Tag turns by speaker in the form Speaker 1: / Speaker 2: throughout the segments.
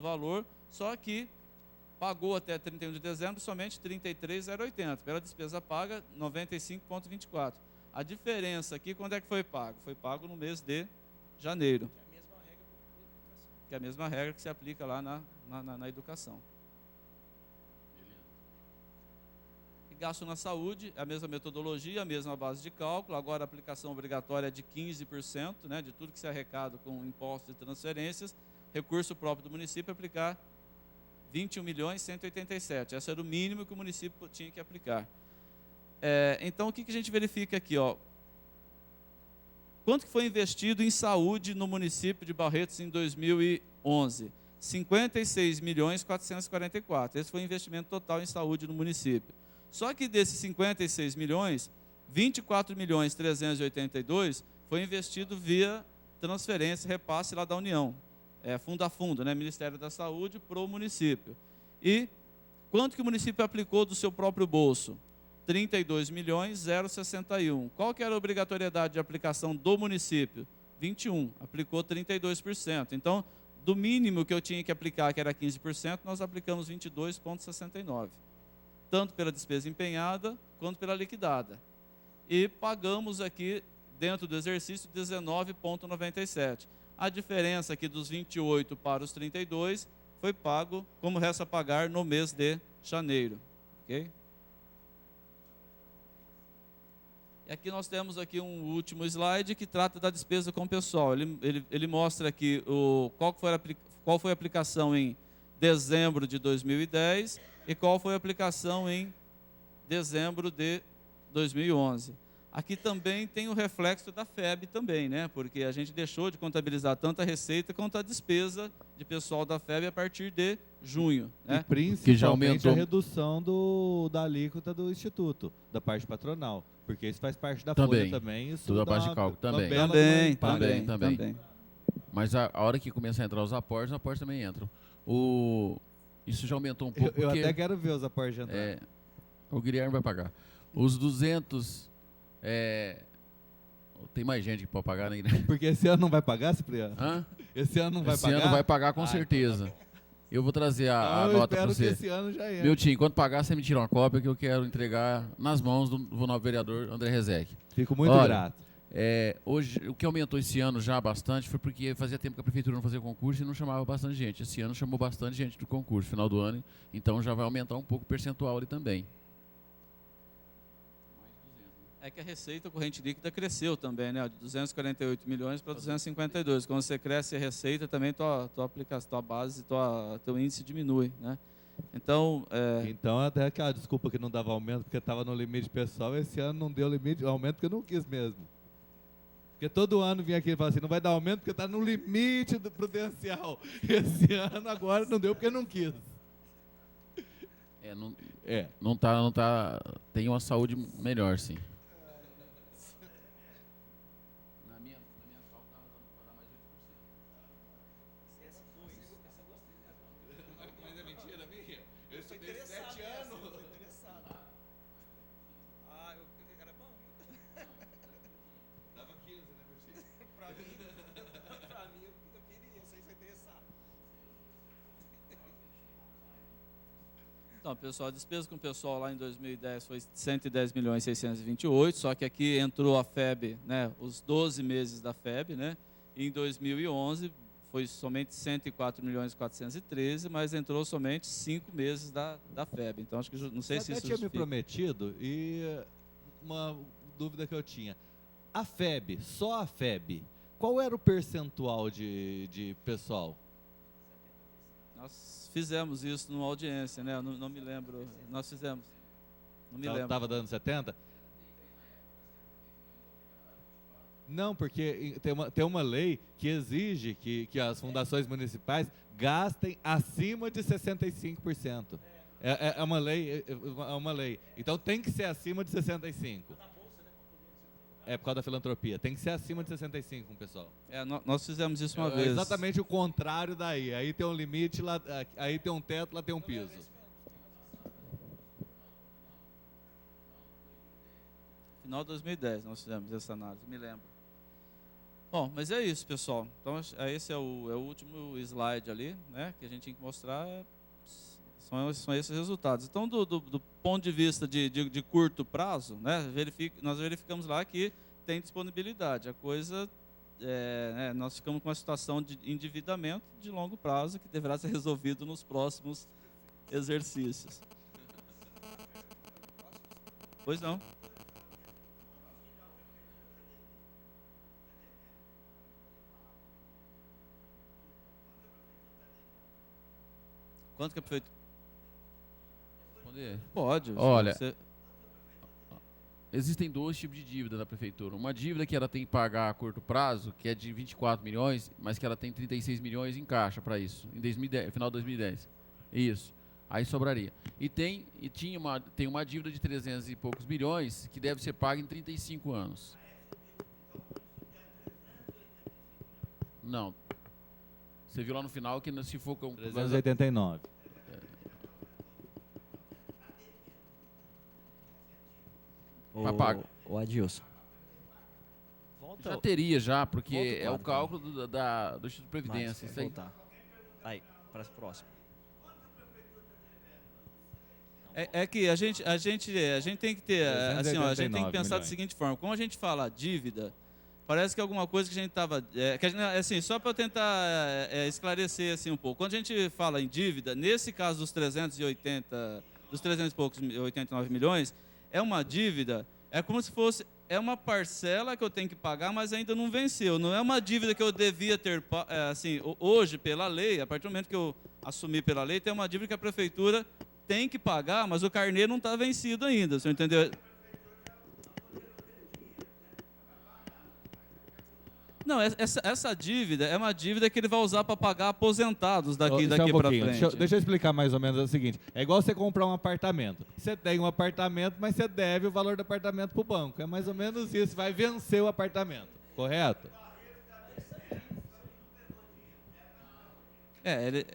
Speaker 1: valor, só que pagou até 31 de dezembro somente 33,080. Pela despesa paga, 95,24. A diferença aqui, quando é que foi pago? Foi pago no mês de janeiro. Que é a mesma regra que se aplica lá na educação. E gasto na saúde, a mesma metodologia, a mesma base de cálculo. Agora a aplicação obrigatória é de 15%, né, de tudo que se arrecada com impostos e transferências. Recurso próprio do município aplicar 21.187. Esse era o mínimo que o município tinha que aplicar. Então, o que a gente verifica aqui? Quanto que foi investido em saúde no município de Barretos em 2011? 56.444. Esse foi o investimento total em saúde no município. Só que desses 56 milhões, 24.382 foi investido via transferência, repasse lá da União. Fundo a fundo, né? Ministério da Saúde para o município. E quanto que o município aplicou do seu próprio bolso? 32.061. Qual que era a obrigatoriedade de aplicação do município? 21. Aplicou 32%. Então, do mínimo que eu tinha que aplicar, que era 15%, nós aplicamos 22,69. Tanto pela despesa empenhada, quanto pela liquidada. E pagamos aqui, dentro do exercício, 19,97. A diferença aqui dos 28 para os 32 foi pago, como resta pagar, no mês de janeiro. Ok? E aqui nós temos aqui um último slide que trata da despesa com o pessoal. Ele mostra aqui qual foi a aplicação em dezembro de 2010 e qual foi a aplicação em dezembro de 2011. Aqui também tem o reflexo da FEB também, né? Porque a gente deixou de contabilizar tanto a receita quanto a despesa de pessoal da FEB a partir de junho, né?
Speaker 2: E principalmente
Speaker 3: que já aumentou
Speaker 2: a redução da alíquota do Instituto, da parte patronal. Porque isso faz parte da folha também. Isso
Speaker 3: tudo a base de cálculo também.
Speaker 1: Também.
Speaker 3: Mas a hora que começa a entrar os aportes também entram. Isso já aumentou um pouco.
Speaker 2: Eu até quero ver os aportes entrar.
Speaker 3: O Guilherme vai pagar. Os 200... tem mais gente que pode pagar, né?
Speaker 2: Porque esse ano não vai pagar, Cipriano?
Speaker 3: Hã?
Speaker 2: Esse ano não vai pagar?
Speaker 3: Esse ano vai pagar com certeza. Eu vou trazer a nota para você.
Speaker 2: Que esse ano já é.
Speaker 3: Meu tio, enquanto pagar, você me tira uma cópia que eu quero entregar nas mãos do novo vereador André Rezec.
Speaker 2: Fico muito grato.
Speaker 3: Hoje, o que aumentou esse ano já bastante foi porque fazia tempo que a prefeitura não fazia concurso e não chamava bastante gente. Esse ano chamou bastante gente do concurso, final do ano, então já vai aumentar um pouco o percentual ali também.
Speaker 1: É que a receita corrente líquida cresceu também, né? De 248 milhões para 252. Quando você cresce a receita, também tua base, teu índice diminui, né? Então,
Speaker 2: Então, até aquela desculpa que não dava aumento porque estava no limite pessoal, esse ano não deu limite, aumento porque eu não quis mesmo. Porque todo ano vinha aqui e falava assim, não vai dar aumento porque está no limite do prudencial. Esse ano agora não deu porque não quis.
Speaker 3: Não tá, tem uma saúde melhor, sim.
Speaker 1: Então, pessoal, a despesa com o pessoal lá em 2010 foi 110.628, só que aqui entrou a FEB, né, os 12 meses da FEB, né, e em 2011 foi somente 104.413, mas entrou somente 5 meses da FEB. Então, acho que não sei se isso
Speaker 2: tinha me prometido, e uma dúvida que eu tinha. A FEB, só a FEB, qual era o percentual de pessoal?
Speaker 1: Nós fizemos isso numa audiência, né? Eu não me lembro. Nós fizemos. Não me lembro.
Speaker 2: Estava dando 70? Não, porque tem uma lei que exige que as fundações municipais gastem acima de 65%. É uma lei. Então tem que ser acima de 65%. É por causa da filantropia. Tem que ser acima de 65, pessoal.
Speaker 1: Nós fizemos isso uma vez.
Speaker 2: Exatamente o contrário daí. Aí tem um limite, lá, aí tem um teto, lá tem um piso.
Speaker 1: Final de 2010 nós fizemos essa análise, me lembro. Bom, mas é isso, pessoal. Então, esse é o último slide ali, né, que a gente tem que mostrar. São esses resultados. Então, do ponto de vista de curto prazo, né, nós verificamos lá que tem disponibilidade. A coisa, né, nós ficamos com uma situação de endividamento de longo prazo que deverá ser resolvido nos próximos exercícios. Pois não. Quanto que a prefeitura...
Speaker 3: Responder?
Speaker 1: Pode.
Speaker 3: Olha, existem dois tipos de dívida da prefeitura. Uma dívida que ela tem que pagar a curto prazo, que é de 24 milhões, mas que ela tem 36 milhões em caixa para isso, em 2010, final de 2010. Isso. Aí sobraria. Tem uma dívida de 300 e poucos milhões que deve ser paga em 35 anos. Não. Você viu lá no final que se for com
Speaker 2: 389.
Speaker 4: O Adilson.
Speaker 3: Já teria já, porque
Speaker 4: Volta o
Speaker 3: é o
Speaker 4: quadro,
Speaker 3: cálculo do Instituto de Previdência.
Speaker 4: Mais,
Speaker 3: Isso aí.
Speaker 4: voltar. Aí, para o próximo.
Speaker 1: É que a gente tem que ter, assim, ó, a gente tem que
Speaker 2: 389
Speaker 1: pensar da
Speaker 2: milhões.
Speaker 1: seguinte forma: como a gente fala dívida, parece que é alguma coisa que a gente estava, assim, só para eu tentar esclarecer assim um pouco. Quando a gente fala em dívida, nesse caso dos 300 e poucos 89 milhões, é uma dívida, é como se fosse uma parcela que eu tenho que pagar, mas ainda não venceu. Não é uma dívida que eu devia ter, assim, hoje pela lei, a partir do momento que eu assumi pela lei, tem uma dívida que a prefeitura tem que pagar, mas o carnê não está vencido ainda, você entendeu? Não, essa dívida é uma dívida que ele vai usar para pagar aposentados daqui
Speaker 2: Só um
Speaker 1: para
Speaker 2: pouquinho,
Speaker 1: frente.
Speaker 2: deixa eu explicar mais ou menos o seguinte. É igual você comprar um apartamento. Você tem um apartamento, mas você deve o valor do apartamento para o banco. É mais ou menos isso. Vai vencer o apartamento, correto?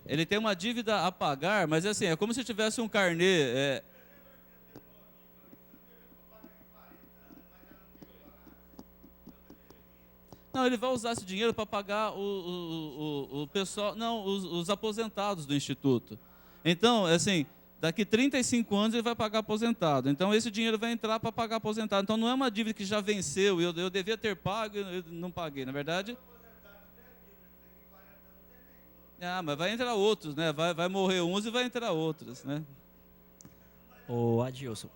Speaker 1: Ele tem uma dívida a pagar, mas assim, é como se tivesse um carnê. Não, ele vai usar esse dinheiro para pagar o pessoal, não, os aposentados do Instituto. Então, assim, daqui 35 anos ele vai pagar aposentado. Então, esse dinheiro vai entrar para pagar aposentado. Então, não é uma dívida que já venceu, eu devia ter pago e eu não paguei. Na verdade... mas vai entrar outros, né? Vai morrer uns e vai entrar outros, né?
Speaker 4: Ô Adilson,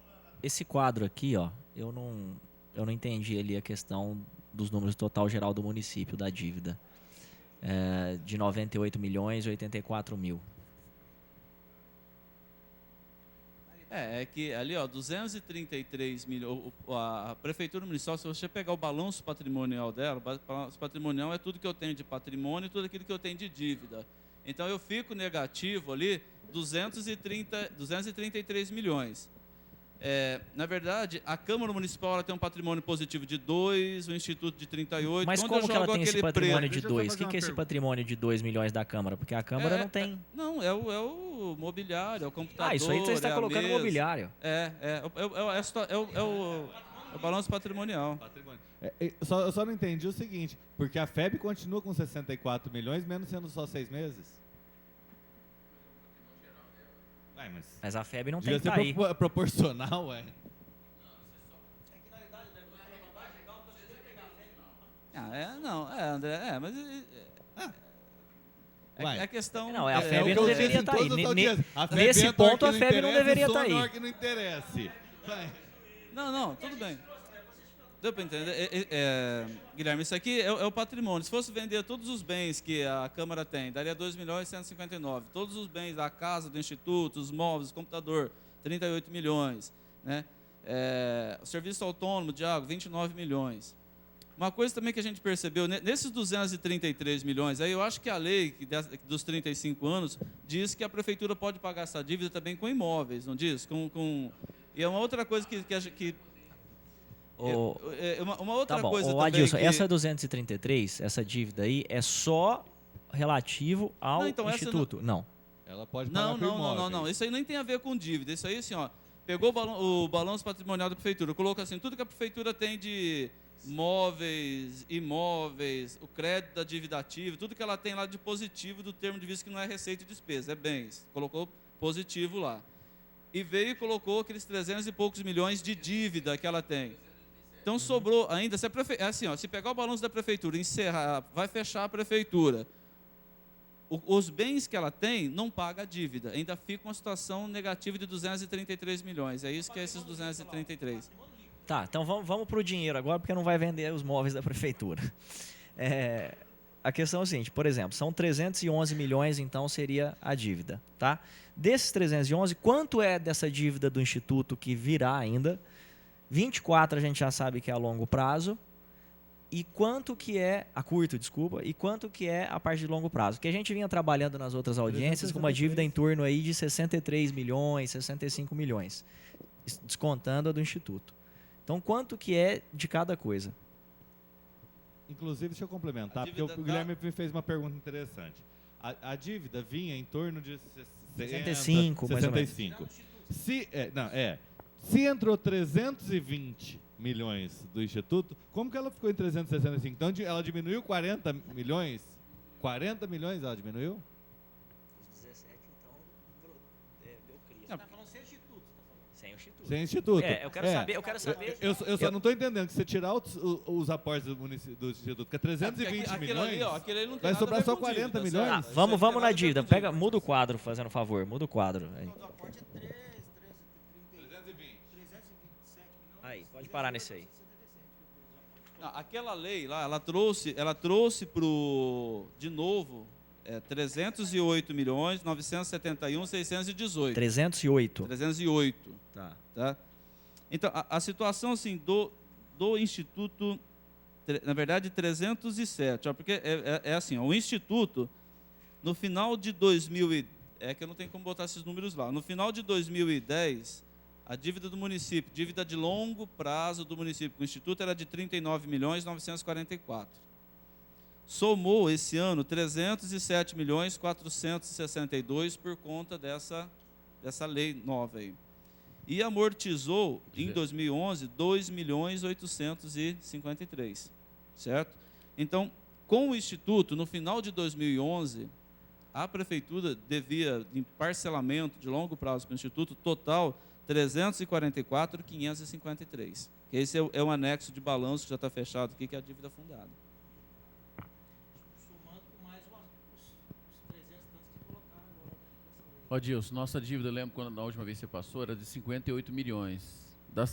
Speaker 4: esse quadro aqui, ó, eu não entendi ali a questão dos números total geral do município, da dívida. De 98 milhões e 84 mil.
Speaker 1: É que ali, ó, 233 milhões, a Prefeitura Municipal, se você pegar o balanço patrimonial dela, o balanço patrimonial é tudo que eu tenho de patrimônio e tudo aquilo que eu tenho de dívida. Então, eu fico negativo ali 233 milhões. Na verdade, a Câmara Municipal ela tem um patrimônio positivo de 2, o Instituto de 38.
Speaker 4: Mas
Speaker 1: Quando
Speaker 4: como
Speaker 1: eu
Speaker 4: que ela
Speaker 1: jogo
Speaker 4: tem esse
Speaker 1: aquele
Speaker 4: patrimônio
Speaker 1: preto-
Speaker 4: de
Speaker 2: Deixa eu só
Speaker 4: 2? O
Speaker 2: fazer
Speaker 4: que
Speaker 2: uma
Speaker 4: é esse
Speaker 2: pergunta.
Speaker 4: patrimônio de 2 milhões da Câmara? Porque a Câmara não tem...
Speaker 1: Não, é o mobiliário, é o computador.
Speaker 4: Isso aí você está
Speaker 1: é a
Speaker 4: colocando
Speaker 1: mesa.
Speaker 4: mobiliário.
Speaker 1: É o balanço patrimonial.
Speaker 2: Eu só não entendi o seguinte, porque a FEB continua com 64 milhões, mesmo sendo só 6 meses? Ué,
Speaker 4: Mas a FEB não
Speaker 2: devia
Speaker 4: tem que
Speaker 2: ser
Speaker 4: estar aí.
Speaker 2: proporcional, ué.
Speaker 1: André, mas...
Speaker 2: Uai.
Speaker 1: É questão...
Speaker 4: Não, a
Speaker 2: o
Speaker 4: FEB
Speaker 2: que
Speaker 4: não
Speaker 2: eu
Speaker 4: deveria
Speaker 2: disse em
Speaker 4: estar aí.
Speaker 2: todas as audiências. A FEB
Speaker 4: Nesse
Speaker 2: entra a hora
Speaker 4: ponto, a
Speaker 2: que
Speaker 4: FEB não
Speaker 2: interessa,
Speaker 4: deveria
Speaker 2: some
Speaker 4: estar
Speaker 2: na
Speaker 4: aí.
Speaker 2: hora que não interessa. Vai.
Speaker 1: Não, tudo bem. Deu para entender? Guilherme, isso aqui é o patrimônio. Se fosse vender todos os bens que a Câmara tem, daria 2 milhões e 159. Todos os bens da casa, do Instituto, os móveis, o computador, 38 milhões. Né? O serviço autônomo de água, 29 milhões. Uma coisa também que a gente percebeu, nesses 233 milhões, aí eu acho que a lei dos 35 anos diz que a Prefeitura pode pagar essa dívida também com imóveis, não diz? E é uma outra coisa uma outra
Speaker 4: Tá bom,
Speaker 1: coisa
Speaker 4: ô
Speaker 1: também
Speaker 4: Adilson,
Speaker 1: que...
Speaker 4: essa 233, essa dívida aí, é só relativo ao
Speaker 1: Não, então, essa
Speaker 4: Instituto? Não.
Speaker 2: Ela pode pagar por imóveis.
Speaker 1: Não. Isso aí nem tem a ver com dívida. Isso aí, assim, ó, pegou o balanço patrimonial da Prefeitura, colocou assim, tudo que a Prefeitura tem de móveis, imóveis, o crédito da dívida ativa, tudo que ela tem lá de positivo do termo de vista que não é receita e despesa, é bens. Colocou positivo lá. E veio e colocou aqueles 300 e poucos milhões de dívida que ela tem. Então sobrou ainda, é assim, ó, se pegar o balanço da prefeitura, encerrar, vai fechar a prefeitura, os bens que ela tem não paga a dívida, ainda fica uma situação negativa de 233 milhões, é isso que é esses 233.
Speaker 4: Tá, então vamos para o dinheiro agora, porque não vai vender os móveis da prefeitura. A questão é o seguinte, por exemplo, são 311 milhões, então seria a dívida, tá? Desses 311, quanto é dessa dívida do Instituto que virá ainda? 24 a gente já sabe que é a longo prazo. E quanto que é, a curto, desculpa, e quanto que é a parte de longo prazo? Porque a gente vinha trabalhando nas outras audiências com uma dívida em torno aí de 63 milhões, 65 milhões, descontando a do Instituto. Então, quanto que é de cada coisa?
Speaker 2: Inclusive, deixa eu complementar, porque o Guilherme me fez uma pergunta interessante. A dívida vinha em torno de
Speaker 4: 65, mais ou menos.
Speaker 2: 65. Se entrou 320 milhões do Instituto, como que ela ficou em 365? Então, ela diminuiu 40 milhões? 40 milhões ela diminuiu?
Speaker 4: Os 17, então, deu crise. Você está falando sem Instituto? Sem o Instituto.
Speaker 2: Sem Instituto.
Speaker 4: Eu quero saber...
Speaker 2: Eu só não estou entendendo que você tirar os aportes do Instituto, que é 320 milhões,
Speaker 1: Ali não tem
Speaker 2: vai
Speaker 1: nada
Speaker 2: sobrar
Speaker 1: a ver
Speaker 2: só
Speaker 1: com
Speaker 2: 40
Speaker 1: dívida,
Speaker 2: milhões?
Speaker 1: certo?
Speaker 4: Vamos na dívida. Muda o quadro, fazendo favor. Muda o quadro. Aí.
Speaker 5: O aporte é 327 milhões.
Speaker 4: Aí, pode parar nesse aí.
Speaker 1: Não, aquela lei lá, ela trouxe de novo, 308 milhões, 971, 618.
Speaker 4: 308.
Speaker 1: 308.
Speaker 4: Tá.
Speaker 1: Então, a situação assim, do Instituto, na verdade, 307, ó, porque é assim, ó, o Instituto, no final de 2000, que eu não tenho como botar esses números lá, no final de 2010, a dívida do município, dívida de longo prazo do município com o Instituto era de 39 milhões 944. Somou esse ano 307 milhões 462 por conta dessa lei nova aí. E amortizou em 2011 2 milhões 853, certo? Então, com o Instituto, no final de 2011, a prefeitura devia, em parcelamento de longo prazo para o Instituto, total 344.553. Esse é o anexo de balanço que já está fechado aqui, que é a dívida fundada.
Speaker 5: Somando com mais os 300 tantos que colocaram agora nessa lei.
Speaker 3: Ó, Dilson, nossa dívida, eu lembro quando na última vez que você passou, era de 58 milhões.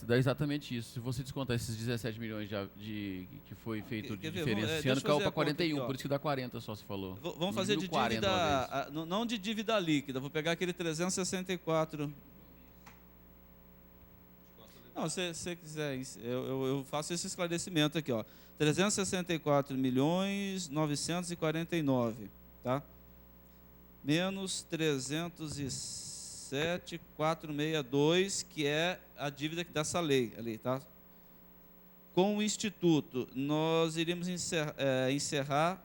Speaker 3: Dá exatamente isso. Se você descontar esses 17 milhões que foi feito de diferença, esse ano caiu para 41,
Speaker 1: aqui,
Speaker 3: por isso que dá 40 só, se falou.
Speaker 1: Vamos fazer de
Speaker 3: 40
Speaker 1: dívida, não de dívida líquida, vou pegar aquele 364. Não, se você quiser, eu faço esse esclarecimento aqui, ó. 364 milhões 949, tá? Menos 307.462, que é a dívida dessa lei ali, tá? Com o Instituto, nós iríamos encerrar.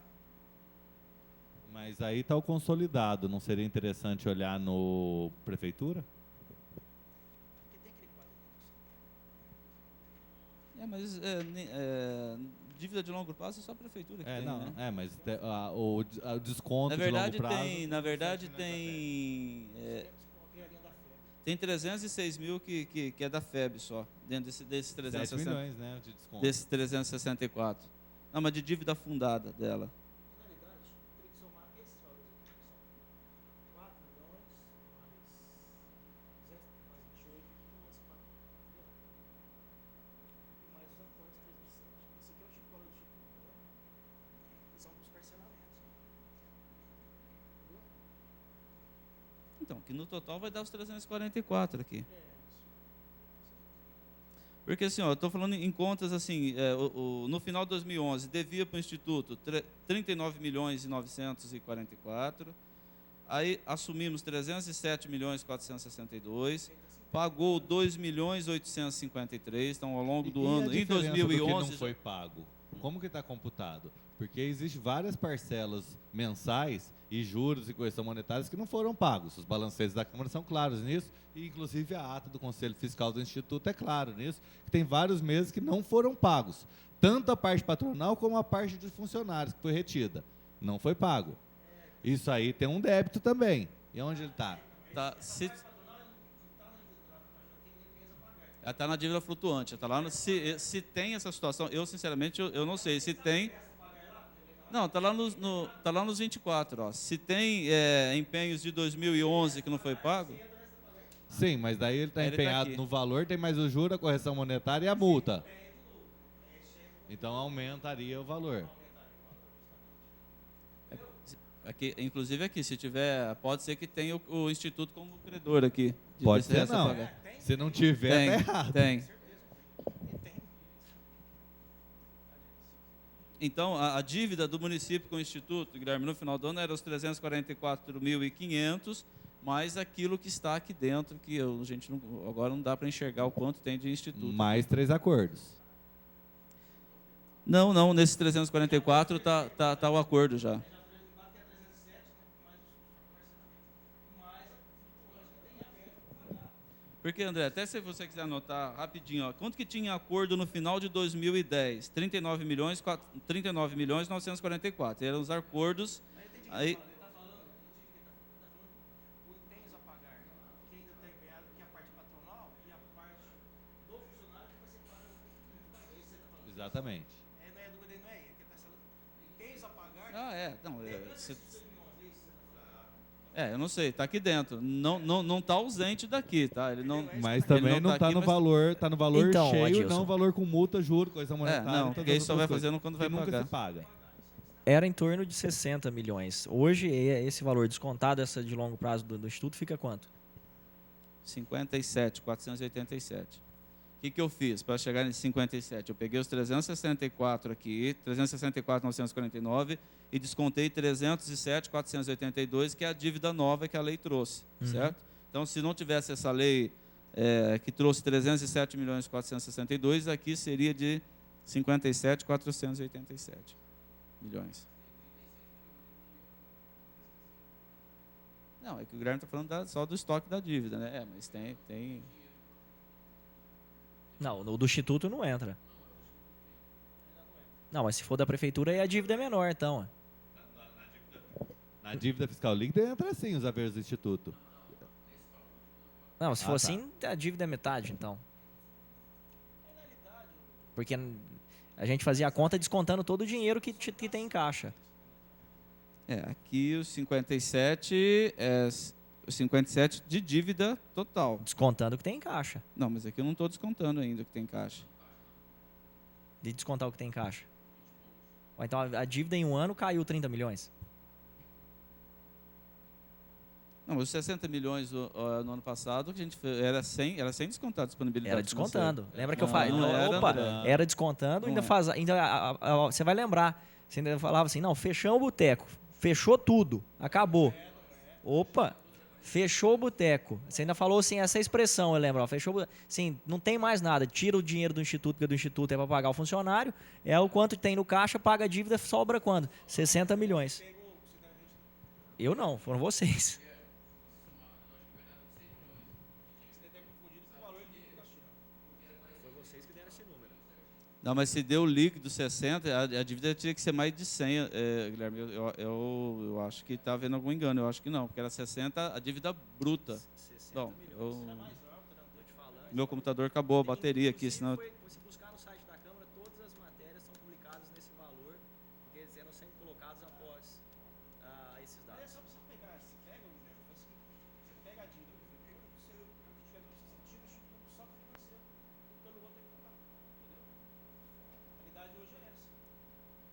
Speaker 2: Mas aí está o consolidado, não seria interessante olhar no Prefeitura?
Speaker 1: Mas dívida de longo prazo é só a prefeitura que tem, né?
Speaker 2: Mas o desconto
Speaker 1: Na verdade,
Speaker 2: de longo prazo...
Speaker 1: tem 306 mil que é da FEB só, dentro desses
Speaker 2: 7
Speaker 1: 360,
Speaker 2: milhões, né, de desconto.
Speaker 1: desses 364. Não, mas de dívida fundada dela.
Speaker 5: Na realidade, teria que somar esses valores aqui. São 4 milhões mais 28 mais 4 milhões. E mais os aportes 307. Esse aqui é o tipo de valor do tipo, entendeu? São dos parcelamentos. Entendeu?
Speaker 1: Então, que no total vai dar os 344 aqui. Porque assim, eu estou falando em contas assim, no final de 2011, devia para o Instituto 39 milhões e 944, aí assumimos 307 milhões 462, pagou 2 milhões 853, então ao longo do ano, em 2011...
Speaker 2: não foi pago? Como que está computado? Porque existem várias parcelas mensais e juros e correção monetárias que não foram pagos. Os balancetes da Câmara são claros nisso, e inclusive a ata do Conselho Fiscal do Instituto é claro nisso, que tem vários meses que não foram pagos. tanto a parte patronal como a parte dos funcionários que foi retida. Não foi pago. Isso aí tem um débito também. E onde ele está?
Speaker 1: Tá, tá na dívida flutuante. Tá lá se tem essa situação, eu sinceramente eu não sei. Se tem. Não, tá lá nos 24. Ó. Se tem empenhos de 2011 que não foi pago.
Speaker 2: Sim, mas daí ele está
Speaker 1: Ele tá
Speaker 2: empenhado
Speaker 1: aqui.
Speaker 2: no valor, tem mais o juro, a correção monetária e a multa. Então aumentaria o valor.
Speaker 1: Aqui, inclusive aqui, se tiver, pode ser que tenha o Instituto como credor aqui. de
Speaker 2: Pode ser
Speaker 1: licença a
Speaker 2: não.
Speaker 1: pagar.
Speaker 2: Se não tiver,
Speaker 1: Tem,
Speaker 2: tá errado.
Speaker 1: tem. Então, a dívida do município com o Instituto, Guilherme, no final do ano era os 344.500, mais aquilo que está aqui dentro, que a gente agora não dá para enxergar o quanto tem de Instituto.
Speaker 2: Mais 3 acordos.
Speaker 1: Não, nesses 344 tá o acordo já. Porque, André, até se você quiser anotar rapidinho, ó, quanto que tinha acordo no final de 2010? 39 milhões 944. Eram os acordos. Aí,
Speaker 5: O empenhos a pagar, que ainda está empenhado, que é a parte patronal e a parte do funcionário que vai ser pago.
Speaker 2: Exatamente.
Speaker 5: Não é dúvida, não é? Que está falando empenhos a pagar.
Speaker 1: não, eu não sei, está aqui dentro. Não está ausente daqui, tá? Ele não.
Speaker 2: Mas também
Speaker 1: ele
Speaker 2: não está
Speaker 1: aqui,
Speaker 2: no
Speaker 1: mas-
Speaker 2: valor, está no valor
Speaker 4: Então,
Speaker 2: cheio,
Speaker 4: Adilson.
Speaker 2: não valor com multa, juro, coisa monetária.
Speaker 1: não,
Speaker 2: e todas
Speaker 1: porque
Speaker 2: as
Speaker 1: isso só
Speaker 2: outras
Speaker 1: vai
Speaker 2: coisas,
Speaker 1: fazendo quando
Speaker 2: que
Speaker 1: vai
Speaker 2: nunca
Speaker 1: pagar.
Speaker 2: se paga.
Speaker 4: Era em torno de 60 milhões. Hoje, esse valor descontado, essa de longo prazo do Instituto, fica quanto?
Speaker 1: 57.487. O que eu fiz para chegar nesse 57? Eu peguei os 364 aqui, 364.949 e descontei 307.482, que é a dívida nova que a lei trouxe, certo? Então, se não tivesse essa lei que trouxe 307.462, aqui seria de 57.487 milhões. Não, é que o Guilherme está falando só do estoque da dívida, né? Mas tem.
Speaker 4: Não, o do Instituto não entra. Não, mas se for da prefeitura, aí a dívida é menor, então.
Speaker 2: Na dívida fiscal líquida entra sim os haveres do Instituto.
Speaker 4: Não, se for
Speaker 2: tá.
Speaker 4: assim, a dívida é metade, então. Porque a gente fazia a conta descontando todo o dinheiro que tem em caixa.
Speaker 1: Aqui os 57 os 57 de dívida total.
Speaker 4: Descontando o que tem em caixa.
Speaker 1: Não, mas aqui eu não estou descontando ainda o que tem em caixa.
Speaker 4: De descontar o que tem em caixa. Ou então a dívida em um ano caiu 30 milhões.
Speaker 1: Não, mas os 60 milhões no ano passado, que a gente era sem descontar a disponibilidade.
Speaker 4: Era descontando.
Speaker 1: financeira.
Speaker 4: Lembra que eu
Speaker 1: Não,
Speaker 4: falei?
Speaker 1: não era,
Speaker 4: Opa,
Speaker 1: André.
Speaker 4: era descontando,
Speaker 1: Não
Speaker 4: ainda
Speaker 1: é.
Speaker 4: faz. Você vai lembrar. Você ainda falava assim, não, fechamos o boteco. Fechou tudo. Acabou. Opa, fechou o boteco. Você ainda falou assim, essa expressão, eu lembro. Ó, fechou sim, não tem mais nada. Tira o dinheiro do Instituto, porque do Instituto é para pagar o funcionário. É o quanto tem no caixa, paga a dívida, sobra quando? 60 milhões. Eu não, foram vocês.
Speaker 1: Não, mas se deu líquido 60, a dívida tinha que ser mais de 100, Guilherme. Eu acho que está havendo algum engano. Eu acho que não, porque era 60 a dívida bruta. Bom, meu computador acabou a bateria aqui, senão...
Speaker 5: Se buscar no site da Câmara, todas as matérias são publicadas nesse valor, porque eles eram sempre colocados após esses dados. É só você pegar, você pega o negócio, você pega a dívida, se tiver tira o Instituto só financeiro, pelo outro tem que pagar, entendeu? A realidade hoje é essa.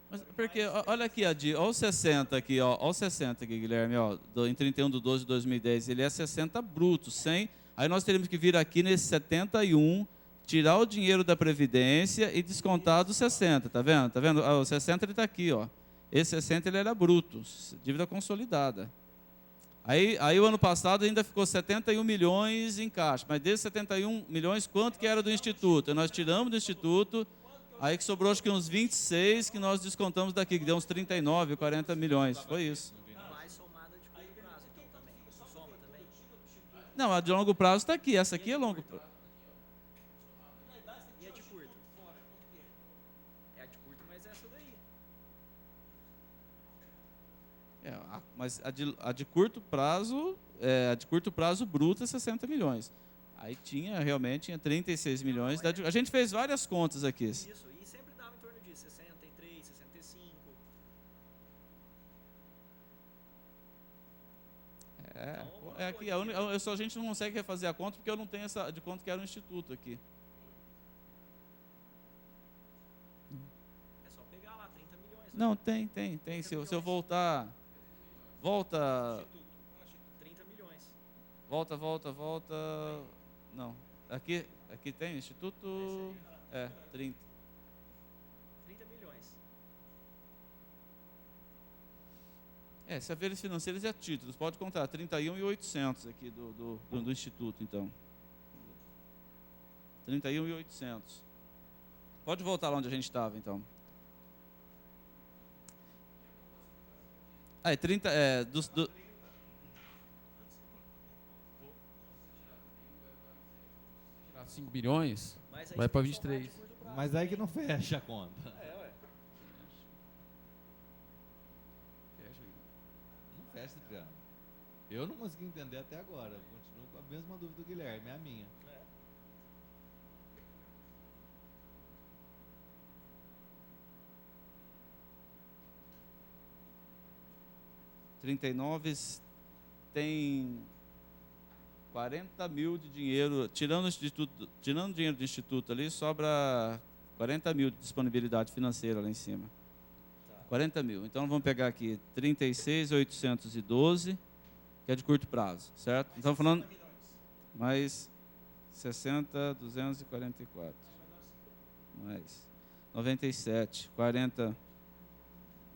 Speaker 1: Mas porque, olha aqui, olha o 60 aqui, ó, olha o 60 aqui, Guilherme, ó, em 31/12/2010, ele é 60 bruto, 100, aí nós teríamos que vir aqui nesse 71, tirar o dinheiro da Previdência e descontar dos 60, tá vendo? Tá vendo? O 60 ele está aqui, ó, esse 60 ele era bruto, dívida consolidada. Aí o ano passado ainda ficou 71 milhões em caixa, mas desses 71 milhões, quanto que era do Instituto? Nós tiramos do Instituto, aí que sobrou acho que uns 26 que nós descontamos daqui, que deu uns 39, 40 milhões. Foi isso.
Speaker 5: Mais somada de curto prazo, então, também. Soma também.
Speaker 1: Não, a de longo prazo está aqui. Essa aqui é longo prazo.
Speaker 5: E a de curto? É a
Speaker 1: mas a de curto prazo, bruta é 60 milhões. Aí tinha 36 milhões. A gente fez várias contas aqui.
Speaker 5: Isso, e sempre dava em torno de 63, 65.
Speaker 1: Aqui, a gente não consegue refazer a conta porque eu não tenho essa de quanto que era o instituto aqui.
Speaker 5: É só pegar lá, 30 milhões.
Speaker 1: Não, tem. Se eu voltar. Volta.
Speaker 5: Instituto, 30 milhões.
Speaker 1: Volta. Não. Aqui tem instituto. 30.
Speaker 5: 30 milhões.
Speaker 1: Saberes financeiros e a títulos. Pode contar, 31.800 aqui do instituto, então. 31.800. Pode voltar lá onde a gente estava, então. 30,
Speaker 3: 5 bilhões,
Speaker 5: Mas aí
Speaker 3: vai
Speaker 5: você
Speaker 3: para
Speaker 5: tem que somar
Speaker 3: 23.
Speaker 5: de curto prazo.
Speaker 2: Mas aí que não fecha a conta.
Speaker 5: Ué.
Speaker 2: Não fecha, Cipriano. Eu não consegui entender até agora. Eu continuo com a mesma dúvida do Guilherme, é a minha.
Speaker 1: 39 tem 40 mil de dinheiro, tirando o dinheiro do instituto ali, sobra 40 mil de disponibilidade financeira lá em cima. 40 mil. Então vamos pegar aqui 36.812, que é de curto prazo, certo? Estamos falando mais 60.244. Mais 97, 40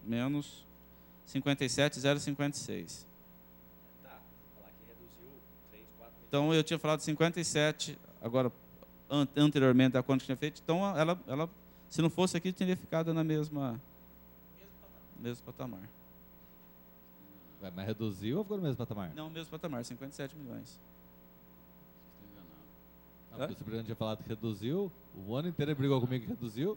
Speaker 1: menos 57.056.
Speaker 5: Tá, falar que reduziu 3, 4 milhões.
Speaker 1: Então eu tinha falado 57, agora anteriormente a conta que tinha feito, então ela se não fosse aqui teria ficado na mesmo patamar.
Speaker 2: Mas reduziu ou ficou no mesmo patamar?
Speaker 1: Não, mesmo patamar, 57 milhões.
Speaker 2: Não, porque o Cipriano tinha falado que reduziu, o ano inteiro ele brigou comigo que reduziu.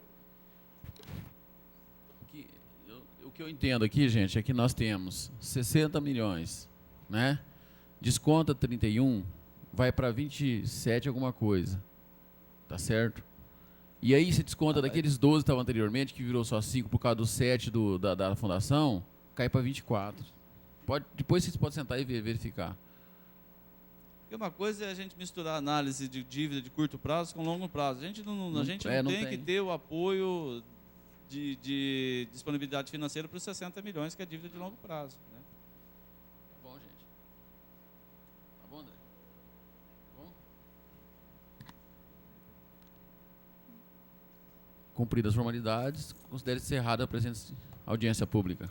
Speaker 3: O que eu entendo aqui, gente, é que nós temos 60 milhões, né? Desconta 31, vai para 27 alguma coisa, tá certo? E aí se desconta daqueles 12 que estavam anteriormente, que virou só 5 por causa do 7 da fundação, cai para 24. Depois vocês podem sentar e verificar.
Speaker 1: Porque uma coisa é a gente misturar análise de dívida de curto prazo com longo prazo. A gente não tem que ter o apoio de disponibilidade financeira para os 60 milhões, que é dívida de longo prazo. Né?
Speaker 3: Tá bom, gente? Tá bom, André? Tá bom? Cumpridas as formalidades, considere encerrada a audiência pública.